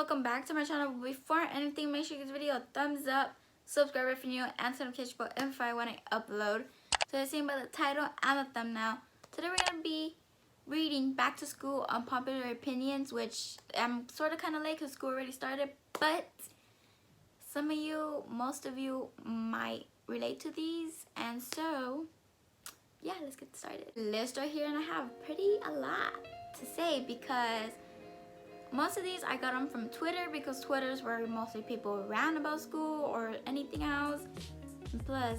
welcome back to my channel. Before anything, make sure you give this video a thumbs up, subscribe if you're new, and turn notification bell if I want to upload. So as seen by the title and the thumbnail, today we're going to be reading Back to School Unpopular Opinions, which I'm sort of kind of late because school already started, but some of you, most of you might relate to these, and so yeah, let's get started. List right here, and I have a lot to say because most of these I got them from Twitter because Twitter's where mostly people rant about school or anything else. And plus,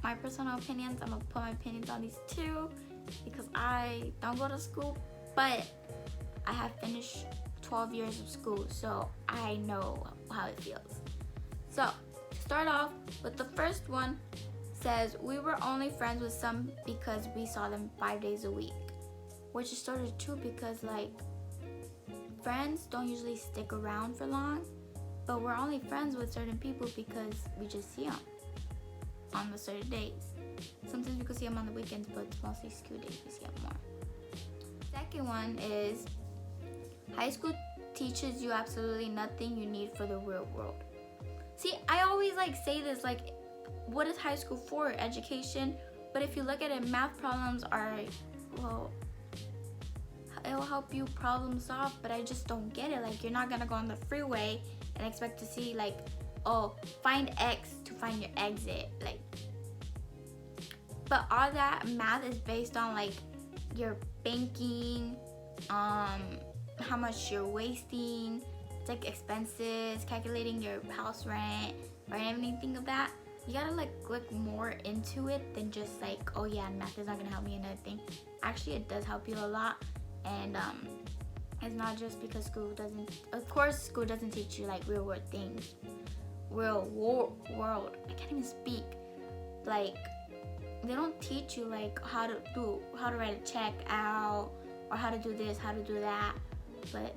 my personal opinions, I'm gonna put my opinions on these too because I don't go to school, but I have finished 12 years of school, so I know how it feels. So, to start off with the first one, says we were only friends with some because we saw them 5 days a week, which is sort of true because like friends don't usually stick around for long, but we're only friends with certain people because we just see them on the certain days. Sometimes we could see them on the weekends, but it's mostly school days we see them more. Second one is high school teaches you absolutely nothing you need for the real world. See, I always say this, what is high school for? Education. But if you look at it, math problems are, well, it'll help you problem solve, but I just don't get it. You're not gonna go on the freeway and expect to see oh, find X to find your exit. But all that math is based on your banking, how much you're wasting, it's expenses, calculating your house rent or anything of that. You gotta look more into it than just oh yeah, math is not gonna help me in anything. Actually, it does help you a lot. And it's not just because school doesn't, of course school doesn't teach you real world things, world, I can't even speak, they don't teach you how to write a check out or how to do this, how to do that, but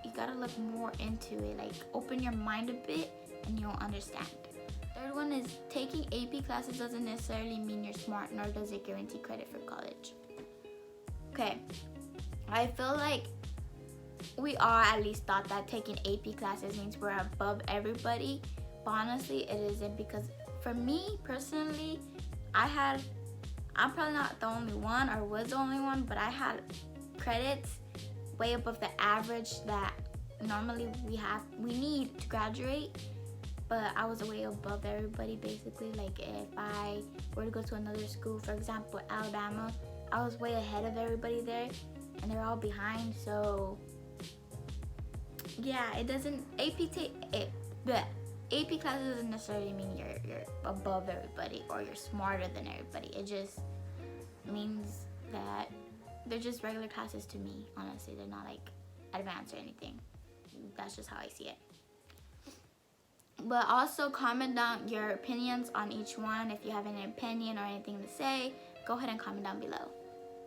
you gotta look more into it, open your mind a bit and you'll understand. Third one is taking AP classes doesn't necessarily mean you're smart, nor does it guarantee credit for college. Okay, I feel we all at least thought that taking AP classes means we're above everybody, but honestly it isn't, because for me personally, I'm probably not the only one or was the only one, but I had credits way above the average that normally we need to graduate, but I was way above everybody basically. If I were to go to another school, for example Alabama, I was way ahead of everybody there and they're all behind. So yeah, it doesn't, AP classes doesn't necessarily mean you're above everybody or you're smarter than everybody. It just means that they're just regular classes to me, honestly. They're not advanced or anything. That's just how I see it. But also comment down your opinions on each one. If you have any opinion or anything to say, go ahead and comment down below.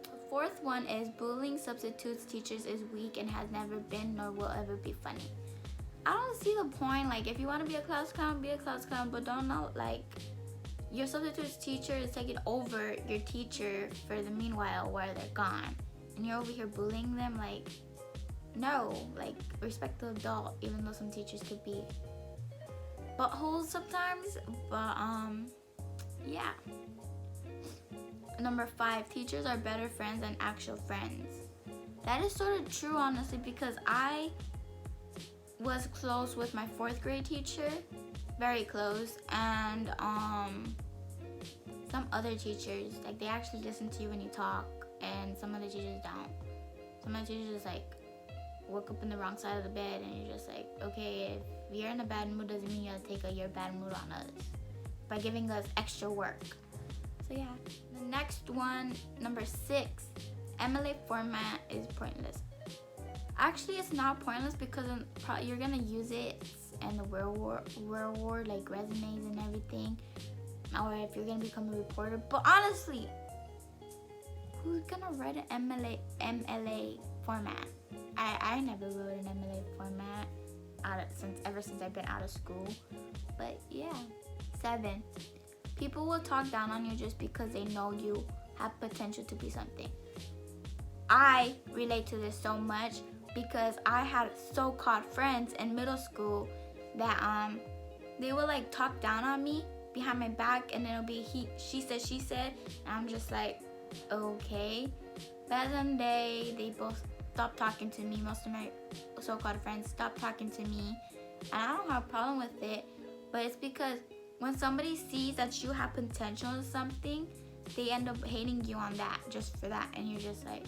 The fourth one is bullying substitutes teachers is weak and has never been nor will ever be funny. I don't see the point. If you want to be a class clown, be a class clown, but don't know your substitute's teacher is taking over your teacher for the meanwhile while they're gone, and you're over here bullying them. No, respect the adult, even though some teachers could be buttholes sometimes, but yeah. Number 5, teachers are better friends than actual friends. That is sort of true, honestly, because I was close with my 4th grade teacher, very close, and some other teachers, they actually listen to you when you talk, and some other teachers don't. Some other teachers just woke up in the wrong side of the bed, and you're just okay, if you're in a bad mood doesn't mean you gotta take your bad mood on us by giving us extra work. So yeah. The next one, number 6, MLA format is pointless. Actually, it's not pointless because you're gonna use it in the real world, resumes and everything, or if you're gonna become a reporter. But honestly, who's gonna write an MLA format? I never wrote an MLA format ever since I've been out of school. But yeah. 7, people will talk down on you just because they know you have potential to be something. I relate to this so much because I had so-called friends in middle school that they would like talk down on me behind my back, and then it'll be she said, and I'm just like, okay. But one day they both stopped talking to me. Most of my so-called friends stopped talking to me, and I don't have a problem with it, but it's because when somebody sees that you have potential in something, they end up hating you on that, just for that, and you're just like,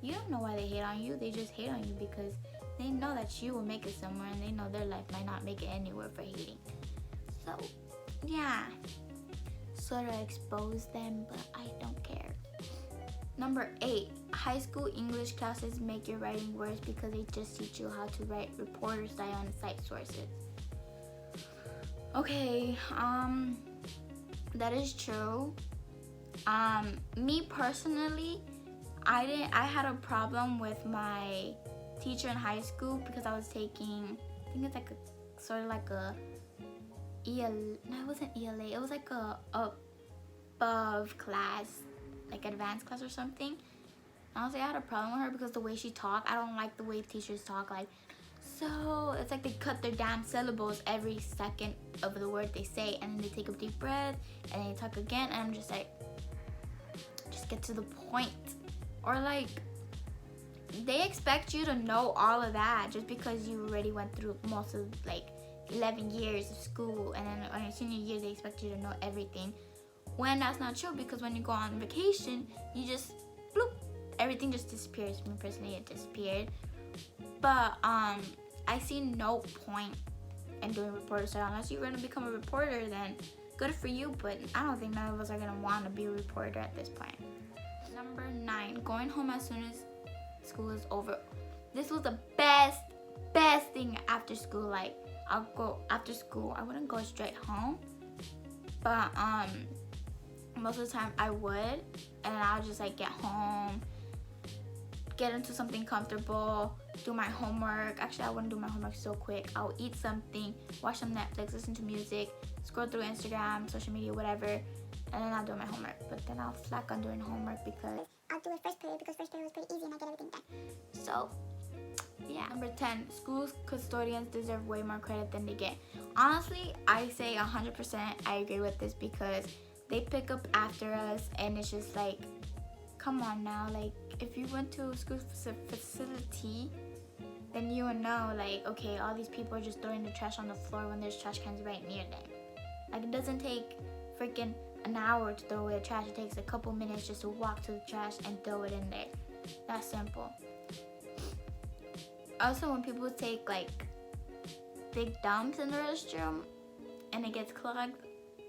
you don't know why they hate on you. They just hate on you because they know that you will make it somewhere, and they know their life might not make it anywhere for hating. So yeah, sort of expose them, but I don't care. Number 8, high school English classes make your writing worse because they just teach you how to write reporter style on cite sources. Okay, that is true. Me personally, I had a problem with my teacher in high school because I was taking, I think it's like a sort of like a EL, no, it wasn't ELA, it was like a above class, like advanced class or something. Honestly, I had a problem with her because the way she talked, I don't like the way teachers talk. Like, so it's like they cut their damn syllables every second of the word they say, and then they take a deep breath and then they talk again, and I'm just like, just get to the point. Or like, they expect you to know all of that just because you already went through most of like 11 years of school, and then on your senior year they expect you to know everything, when that's not true, because when you go on vacation, you just bloop, everything just disappears. Me personally, it disappeared. But I see no point in doing reporter style unless you're gonna become a reporter. Then good for you, but I don't think none of us are gonna want to be a reporter at this point. Number 9, going home as soon as school is over. This was the best thing after school. Like, I'll go after school, I wouldn't go straight home, but most of the time I would, and I'll just like get home, get into something comfortable, do my homework. Actually, I wouldn't do my homework so quick. I'll eat something, watch some Netflix, listen to music, scroll through Instagram, social media, whatever, and then I'll do my homework. But then I'll slack on doing homework because I'll do it first period because first period was pretty easy and I get everything done. So yeah. Number 10, schools custodians deserve way more credit than they get. Honestly, I say 100% I agree with this because they pick up after us, and it's just like, come on now. Like, if you went to a school facility, then you would know, like, okay, all these people are just throwing the trash on the floor when there's trash cans right near them. Like, it doesn't take freaking an hour to throw away the trash. It takes a couple minutes just to walk to the trash and throw it in there. That's simple. Also, when people take like big dumps in the restroom and it gets clogged,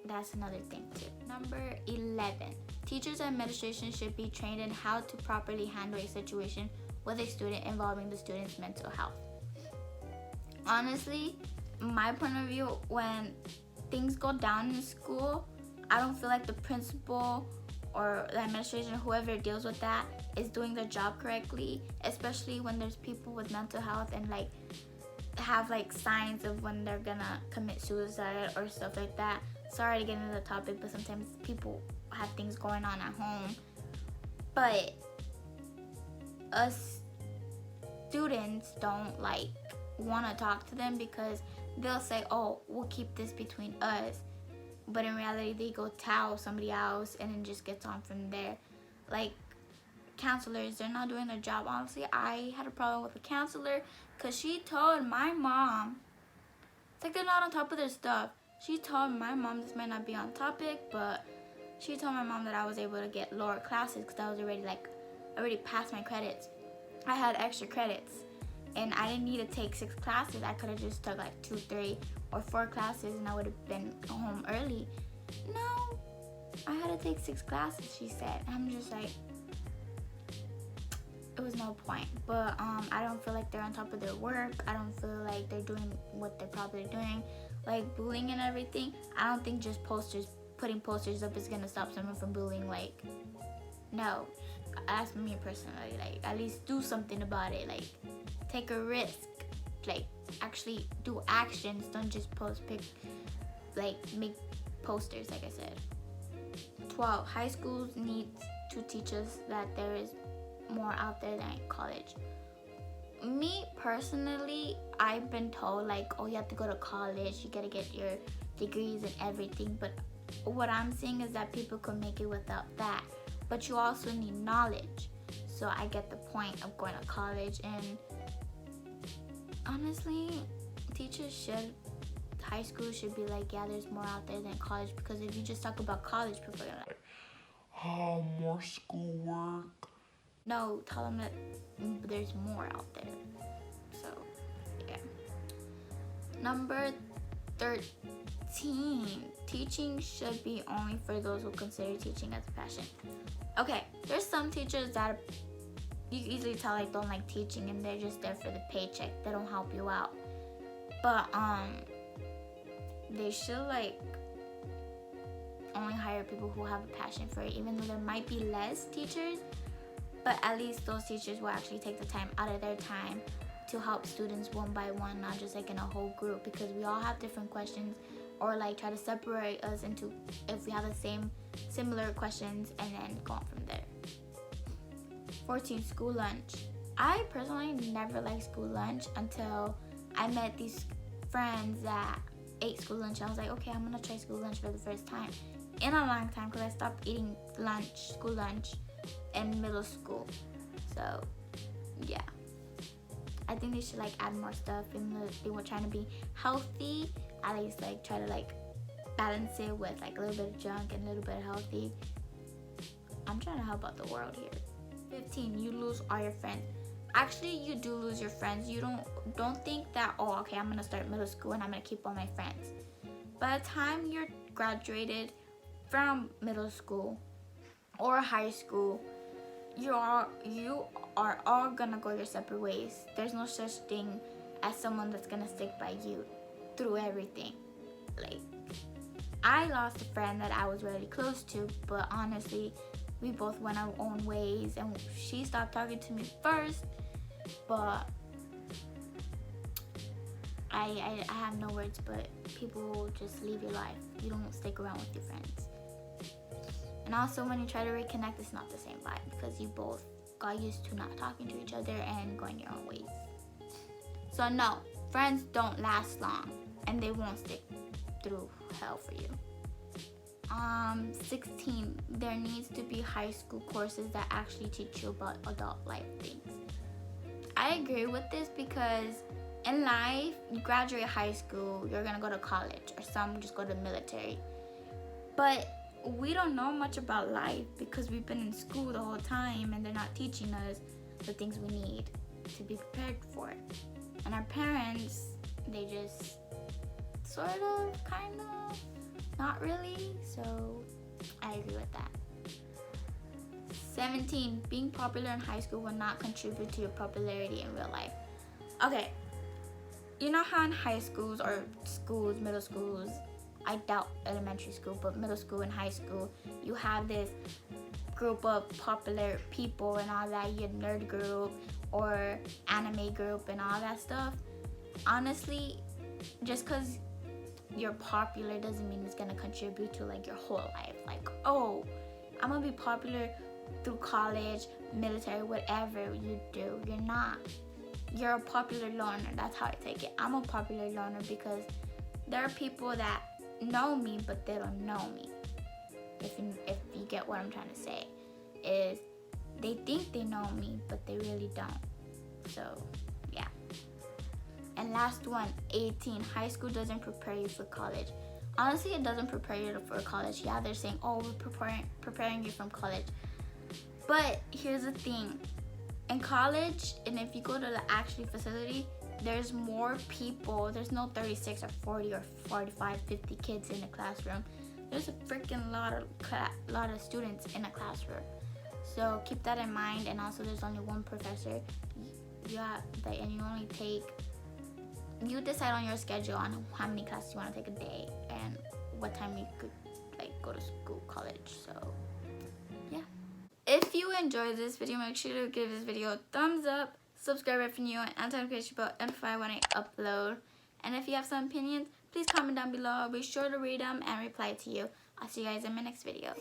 that's another thing too. Number 11, teachers and administration should be trained in how to properly handle a situation with a student involving the student's mental health. Honestly, my point of view, when things go down in school, I don't feel like the principal or the administration, whoever deals with that, is doing their job correctly, especially when there's people with mental health and like have like signs of when they're gonna commit suicide or stuff like that. Sorry to get into the topic, but sometimes people have things going on at home. But us students don't like want to talk to them because they'll say, oh, we'll keep this between us. But in reality, they go tell somebody else and it just gets on from there. Like, counselors, they're not doing their job. Honestly, I had a problem with a counselor because she told my mom, it's like they're not on top of their stuff. She told my mom, this might not be on topic, but she told my mom that I was able to get lower classes because I was already past my credits. I had extra credits and I didn't need to take 6 classes. I could have just took like 2, 3, or 4 classes and I would have been home early. No, I had to take 6 classes, she said. I'm just like, it was no point. But I don't feel like they're on top of their work. I don't feel like they're doing what they're probably doing. Like bullying and everything, I don't think just putting posters up is gonna stop someone from bullying. Like, no, that's me personally. Like, at least do something about it. Like, take a risk. Like, actually do actions. Don't just make posters, like I said. 12, high schools need to teach us that there is more out there than college. me personally, I've been told like, oh, you have to go to college, you gotta get your degrees and everything, but what I'm saying is that people could make it without that, but you also need knowledge. So I get the point of going to college, and honestly, high school should be like, yeah, there's more out there than college, because if you just talk about college, people are like, oh, more schoolwork. No, tell them that there's more out there. So, yeah. Number 13, teaching should be only for those who consider teaching as a passion. Okay, there's some teachers that you can easily tell like don't like teaching, and they're just there for the paycheck. They don't help you out. But they should like only hire people who have a passion for it, even though there might be less teachers, but at least those teachers will actually take the time out of their time to help students one by one, not just like in a whole group, because we all have different questions, or like try to separate us into if we have the similar questions, and then go on from there. 14, school lunch. I personally never liked school lunch until I met these friends that ate school lunch. I was like, okay, I'm gonna try school lunch for the first time in a long time, because I stopped eating school lunch in middle school. So yeah, I think they should like add more stuff, even though they were trying to be healthy, at least like try to like balance it with like a little bit of junk and a little bit of healthy. I'm trying to help out the world here. 15, you lose all your friends. Actually, you do lose your friends. You don't think that, oh, okay, I'm gonna start middle school and I'm gonna keep all my friends. By the time you're graduated from middle school or high school, you are all gonna go your separate ways. There's no such thing as someone that's gonna stick by you through everything. Like, I lost a friend that I was really close to, but honestly, we both went our own ways, and she stopped talking to me first, but I have no words, but people just leave your life. You don't stick around with your friends. And also, when you try to reconnect, it's not the same vibe, because you both got used to not talking to each other and going your own ways. So no, friends don't last long, and they won't stick through hell for you. 16, there needs to be high school courses that actually teach you about adult life things. I agree with this, because in life, you graduate high school, you're gonna go to college, or some just go to the military. But we don't know much about life because we've been in school the whole time, and they're not teaching us the things we need to be prepared for it. And our parents, they just sort of, kind of, not really. So I agree with that. 17, being popular in high school will not contribute to your popularity in real life. Okay, you know how in high schools or schools, middle schools, I doubt elementary school, but middle school and high school, you have this group of popular people and all that, your nerd group or anime group and all that stuff. Honestly, just because you're popular doesn't mean it's gonna contribute to like your whole life. Like, oh, I'm gonna be popular through college, military, whatever you do. You're not. You're a popular learner. That's how I take it. I'm a popular learner because there are people that know me, but they don't know me. If you get what I'm trying to say, is they think they know me, but they really don't. So, yeah. And last one, 18, high school doesn't prepare you for college. Honestly, it doesn't prepare you for college. Yeah, they're saying, oh, we're preparing you from college. But here's the thing. In college, and if you go to the actual facility, there's more people. There's no 36 or 40 or 45, 50 kids in a classroom. There's a freaking lot of students in a classroom. So keep that in mind. And also, there's only one professor. And you decide on your schedule on how many classes you want to take a day and what time you could like go to school, college. So yeah. If you enjoyed this video, make sure to give this video a thumbs up, subscribe if you're new, and turn the notification bell and notify when I upload. And if you have some opinions, please comment down below. I'll be sure to read them and reply to you. I'll see you guys in my next video.